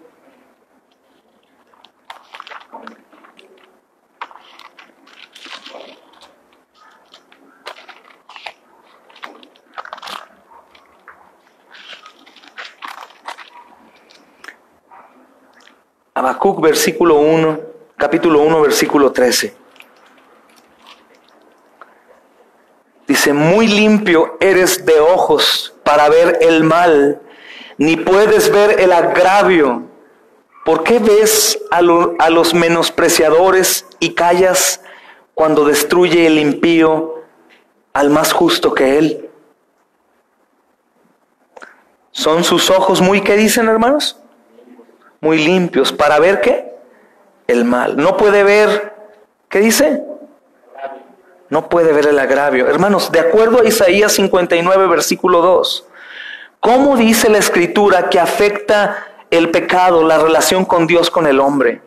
Habacuc capítulo 1, versículo 13. Dice, muy limpio eres de ojos para ver el mal, ni puedes ver el agravio. ¿Por qué ves a los menospreciadores y callas cuando destruye el impío al más justo que él? ¿Son sus ojos muy, qué dicen, hermanos? Muy limpios. ¿Para ver qué? El mal. No puede ver, ¿qué dice? No puede ver el agravio. Hermanos, de acuerdo a Isaías 59, versículo 2, ¿cómo dice la Escritura que afecta el pecado, la relación con Dios, con el hombre?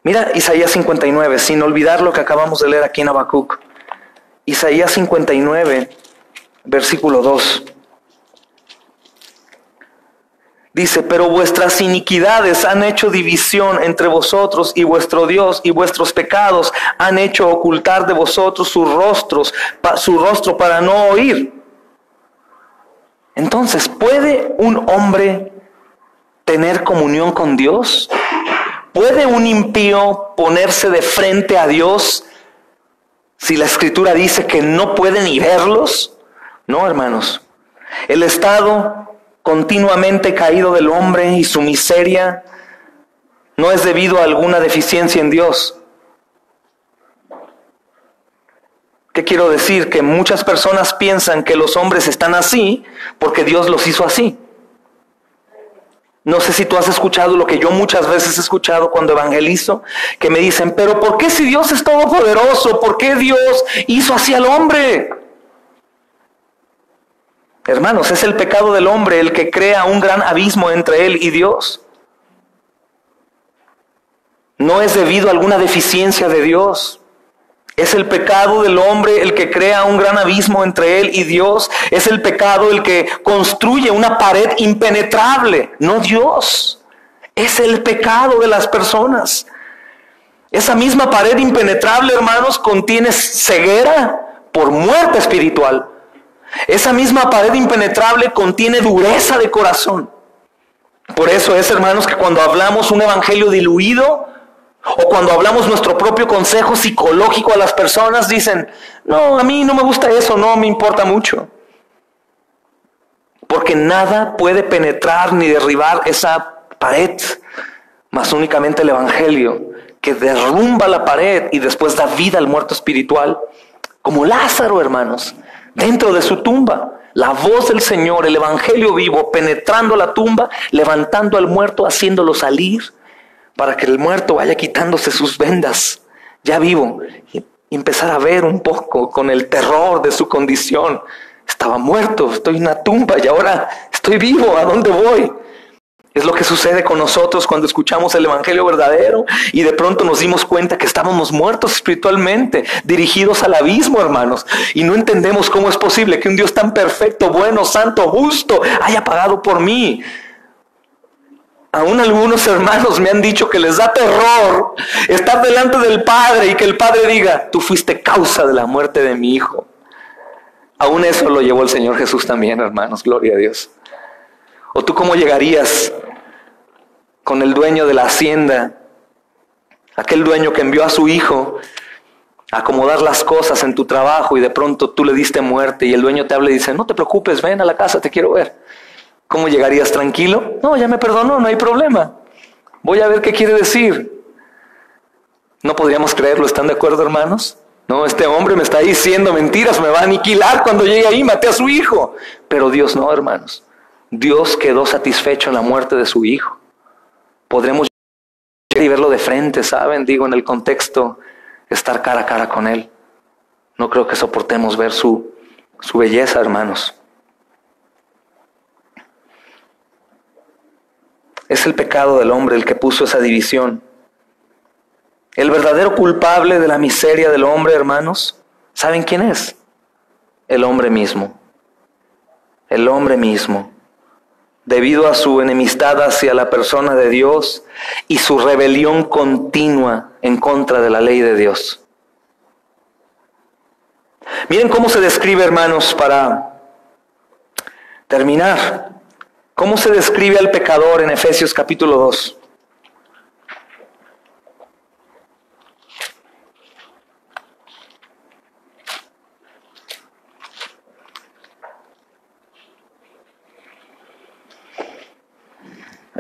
Mira Isaías 59, sin olvidar lo que acabamos de leer aquí en Habacuc. Isaías 59, versículo 2. Dice, pero vuestras iniquidades han hecho división entre vosotros y vuestro Dios, y vuestros pecados han hecho ocultar de vosotros su rostro para no oír. Entonces, ¿puede un hombre tener comunión con Dios? ¿Puede un impío ponerse de frente a Dios si la Escritura dice que no puede ni verlos? No, hermanos. El estado continuamente caído del hombre y su miseria no es debido a alguna deficiencia en Dios. ¿Qué quiero decir? Que muchas personas piensan que los hombres están así porque Dios los hizo así. No sé si tú has escuchado lo que yo muchas veces he escuchado cuando evangelizo, que me dicen, pero ¿por qué si Dios es todopoderoso? ¿Por qué Dios hizo así al hombre? Hermanos, es el pecado del hombre el que crea un gran abismo entre él y Dios. No es debido a alguna deficiencia de Dios. Es el pecado del hombre el que crea un gran abismo entre él y Dios. Es el pecado el que construye una pared impenetrable, no Dios. Es el pecado de las personas. Esa misma pared impenetrable, hermanos, contiene ceguera por muerte espiritual. Esa misma pared impenetrable contiene dureza de corazón. Por eso es, hermanos, que cuando hablamos un evangelio diluido, o cuando hablamos nuestro propio consejo psicológico a las personas, dicen, no, a mí no me gusta eso, no me importa mucho. Porque nada puede penetrar ni derribar esa pared, más únicamente el evangelio, que derrumba la pared y después da vida al muerto espiritual, como Lázaro, hermanos, dentro de su tumba. La voz del Señor, el evangelio vivo, penetrando la tumba, levantando al muerto, haciéndolo salir, para que el muerto vaya quitándose sus vendas, ya vivo, y empezar a ver un poco con el terror de su condición. Estaba muerto, estoy en una tumba y ahora estoy vivo, ¿a dónde voy? Es lo que sucede con nosotros cuando escuchamos el evangelio verdadero y de pronto nos dimos cuenta que estábamos muertos espiritualmente, dirigidos al abismo, hermanos, y no entendemos cómo es posible que un Dios tan perfecto, bueno, santo, justo haya pagado por mí. Aún algunos hermanos me han dicho que les da terror estar delante del Padre y que el Padre diga, tú fuiste causa de la muerte de mi hijo. Aún eso lo llevó el Señor Jesús también, hermanos, gloria a Dios. ¿O tú cómo llegarías con el dueño de la hacienda, aquel dueño que envió a su hijo a acomodar las cosas en tu trabajo y de pronto tú le diste muerte y el dueño te habla y dice, no te preocupes, ven a la casa, te quiero ver? ¿Cómo llegarías? ¿Tranquilo? No, ya me perdonó, no hay problema. Voy a ver qué quiere decir. No podríamos creerlo, ¿están de acuerdo, hermanos? No, este hombre me está diciendo mentiras, me va a aniquilar cuando llegue ahí, maté a su hijo. Pero Dios no, hermanos. Dios quedó satisfecho en la muerte de su hijo. Podremos llegar y verlo de frente, ¿saben? Digo, en el contexto, estar cara a cara con él. No creo que soportemos ver su belleza, hermanos. Es el pecado del hombre el que puso esa división. El verdadero culpable de la miseria del hombre, hermanos, ¿saben quién es? El hombre mismo. El hombre mismo. Debido a su enemistad hacia la persona de Dios y su rebelión continua en contra de la ley de Dios. Miren cómo se describe, hermanos, para terminar. ¿Cómo se describe al pecador en Efesios capítulo 2?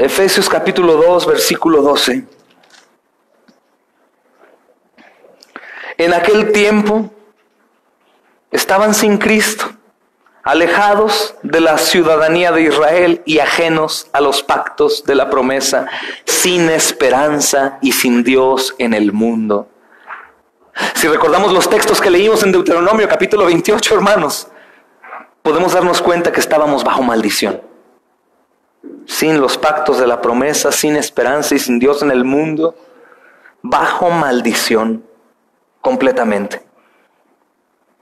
Efesios capítulo 2, versículo 12. En aquel tiempo estaban sin Cristo, alejados de la ciudadanía de Israel y ajenos a los pactos de la promesa, sin esperanza y sin Dios en el mundo. Si recordamos los textos que leímos en Deuteronomio capítulo 28, hermanos, podemos darnos cuenta que estábamos bajo maldición. Sin los pactos de la promesa, sin esperanza y sin Dios en el mundo, bajo maldición completamente.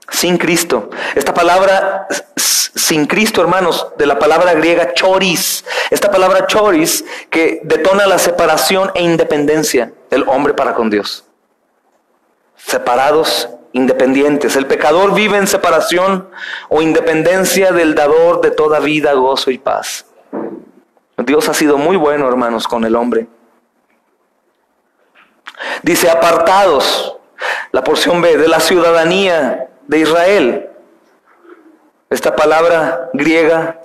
Sin Cristo. Esta palabra, sin Cristo, hermanos, de la palabra griega choris. Esta palabra choris que detona la separación e independencia del hombre para con Dios. Separados, independientes. El pecador vive en separación o independencia del dador de toda vida, gozo y paz. Dios ha sido muy bueno, hermanos, con el hombre. Dice apartados, la porción B, de la ciudadanía de Israel. Esta palabra griega,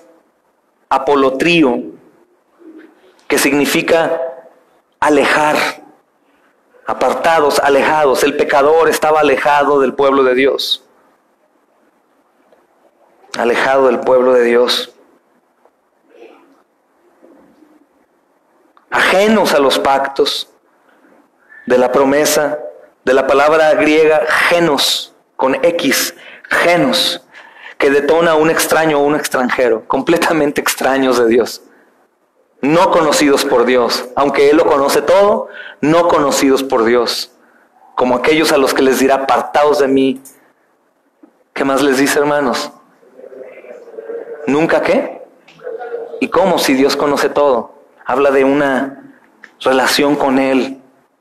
apolotrío, que significa alejar, apartados, alejados. El pecador estaba alejado del pueblo de Dios. Alejado del pueblo de Dios. Ajenos a los pactos de la promesa, de la palabra griega genos, con X, genos, que detona a un extraño o un extranjero, completamente extraños de Dios, no conocidos por Dios, aunque Él lo conoce todo, no conocidos por Dios, como aquellos a los que les dirá apartados de mí. ¿Qué más les dice, hermanos? ¿Nunca qué? ¿Y cómo si Dios conoce todo? Habla de una relación con Él,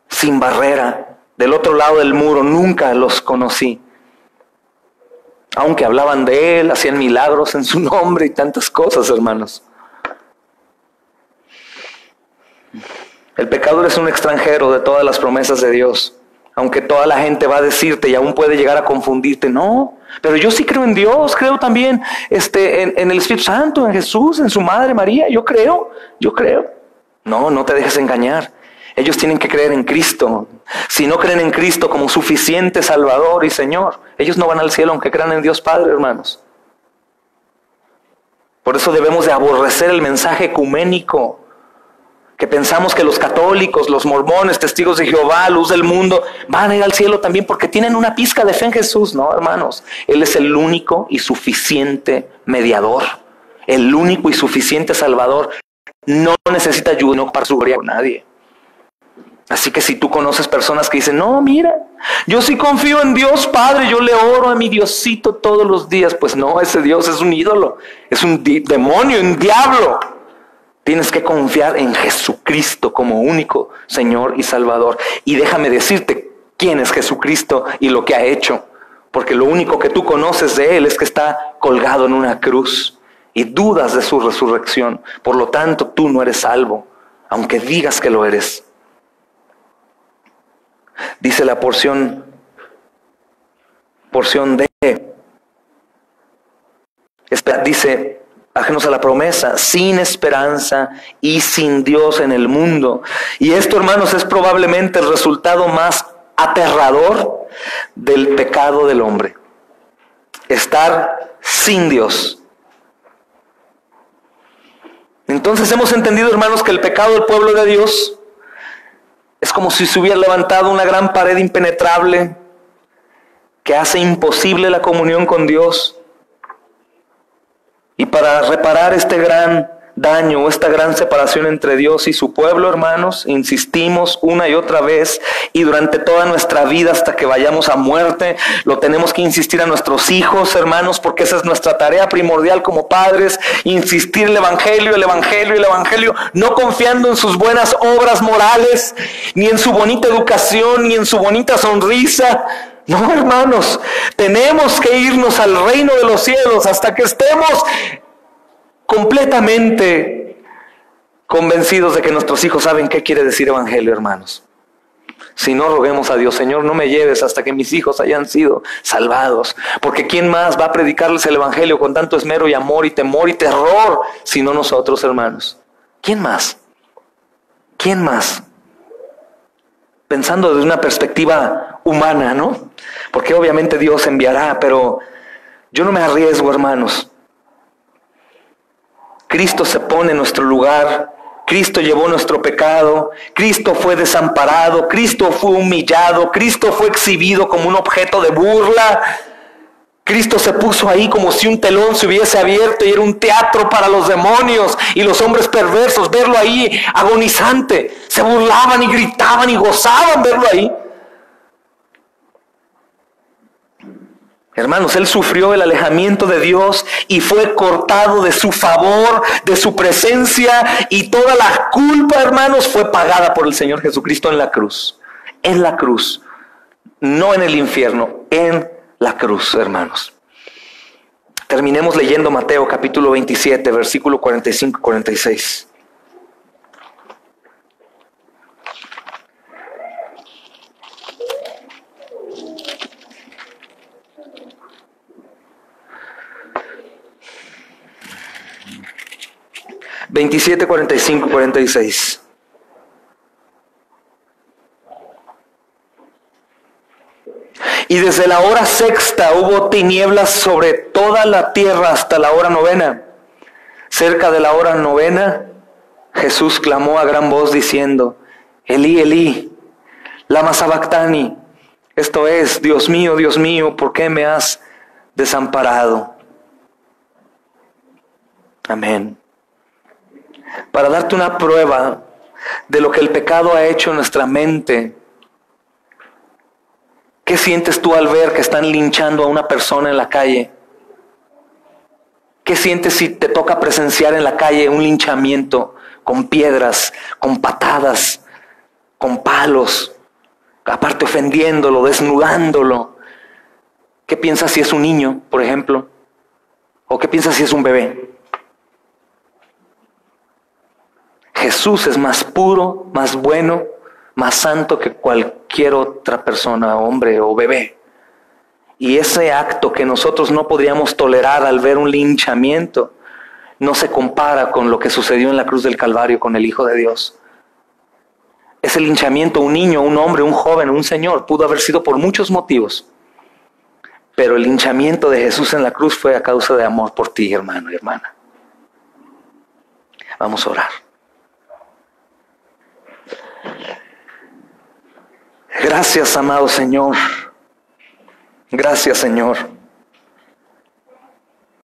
sin barrera, del otro lado del muro. Nunca los conocí. Aunque hablaban de Él, hacían milagros en su nombre y tantas cosas, hermanos. El pecador es un extranjero de todas las promesas de Dios. Aunque toda la gente va a decirte y aún puede llegar a confundirte. No, pero yo sí creo en Dios, creo también en el Espíritu Santo, en Jesús, en su Madre María. Yo creo. No, no te dejes engañar. Ellos tienen que creer en Cristo. Si no creen en Cristo como suficiente Salvador y Señor, ellos no van al cielo aunque crean en Dios Padre, hermanos. Por eso debemos de aborrecer el mensaje ecuménico, que pensamos que los católicos, los mormones, testigos de Jehová, luz del mundo, van a ir al cielo también porque tienen una pizca de fe en Jesús. No, hermanos, Él es el único y suficiente mediador, el único y suficiente Salvador. No necesita ayuda para su gloria con nadie. Así que si tú conoces personas que dicen, no, mira, yo sí confío en Dios Padre, yo le oro a mi Diosito todos los días. Pues no, ese Dios es un ídolo, es un demonio, un diablo. Tienes que confiar en Jesucristo como único Señor y Salvador. Y déjame decirte quién es Jesucristo y lo que ha hecho. Porque lo único que tú conoces de Él es que está colgado en una cruz y dudas de su resurrección. Por lo tanto, tú no eres salvo, aunque digas que lo eres. Dice la porción D. Dice, ajenos a la promesa, sin esperanza y sin Dios en el mundo. Y esto, hermanos, es probablemente el resultado más aterrador del pecado del hombre. Estar sin Dios. Entonces hemos entendido, hermanos, que el pecado del pueblo de Dios es como si se hubiera levantado una gran pared impenetrable que hace imposible la comunión con Dios. Y para reparar este gran daño o esta gran separación entre Dios y su pueblo, hermanos, insistimos una y otra vez y durante toda nuestra vida hasta que vayamos a muerte, lo tenemos que insistir a nuestros hijos, hermanos, porque esa es nuestra tarea primordial como padres, insistir el Evangelio, no confiando en sus buenas obras morales, ni en su bonita educación, ni en su bonita sonrisa. No, hermanos, tenemos que irnos al reino de los cielos hasta que estemos completamente convencidos de que nuestros hijos saben qué quiere decir evangelio, hermanos. Si no, roguemos a Dios, Señor, no me lleves hasta que mis hijos hayan sido salvados. Porque ¿quién más va a predicarles el evangelio con tanto esmero y amor y temor y terror, sino nosotros, hermanos? ¿Quién más? ¿Quién más? Pensando desde una perspectiva humana, ¿no? Porque obviamente Dios enviará, pero yo no me arriesgo, hermanos. Cristo se pone en nuestro lugar. Cristo llevó nuestro pecado, Cristo fue desamparado, Cristo fue humillado, Cristo fue exhibido como un objeto de burla. Cristo se puso ahí como si un telón se hubiese abierto y era un teatro para los demonios y los hombres perversos. Verlo ahí agonizante, se burlaban y gritaban y gozaban verlo ahí. Hermanos, Él sufrió el alejamiento de Dios y fue cortado de su favor, de su presencia, y toda la culpa, hermanos, fue pagada por el Señor Jesucristo en la cruz. En la cruz, no en el infierno, en la cruz, hermanos. Terminemos leyendo Mateo capítulo 27, versículo 45 y 46. ...27, 45, 46... Y desde la hora sexta hubo tinieblas sobre toda la tierra hasta la hora novena. Cerca de la hora novena, Jesús clamó a gran voz diciendo: Elí, Elí, lama sabactani. Esto es: Dios mío, ¿por qué me has desamparado? Amén. Para darte una prueba de lo que el pecado ha hecho en nuestra mente. ¿Qué sientes tú al ver que están linchando a una persona en la calle? ¿Qué sientes si te toca presenciar en la calle un linchamiento con piedras, con patadas, con palos, aparte ofendiéndolo, desnudándolo? ¿Qué piensas si es un niño, por ejemplo? ¿O qué piensas si es un bebé? Jesús es más puro, más bueno, más santo que cualquier otra persona, hombre o bebé. Y ese acto que nosotros no podríamos tolerar al ver un linchamiento, no se compara con lo que sucedió en la cruz del Calvario con el Hijo de Dios. Ese linchamiento, un niño, un hombre, un joven, un señor, pudo haber sido por muchos motivos. Pero el linchamiento de Jesús en la cruz fue a causa de amor por ti, hermano y hermana. Vamos a orar. Gracias, amado Señor. Gracias, Señor.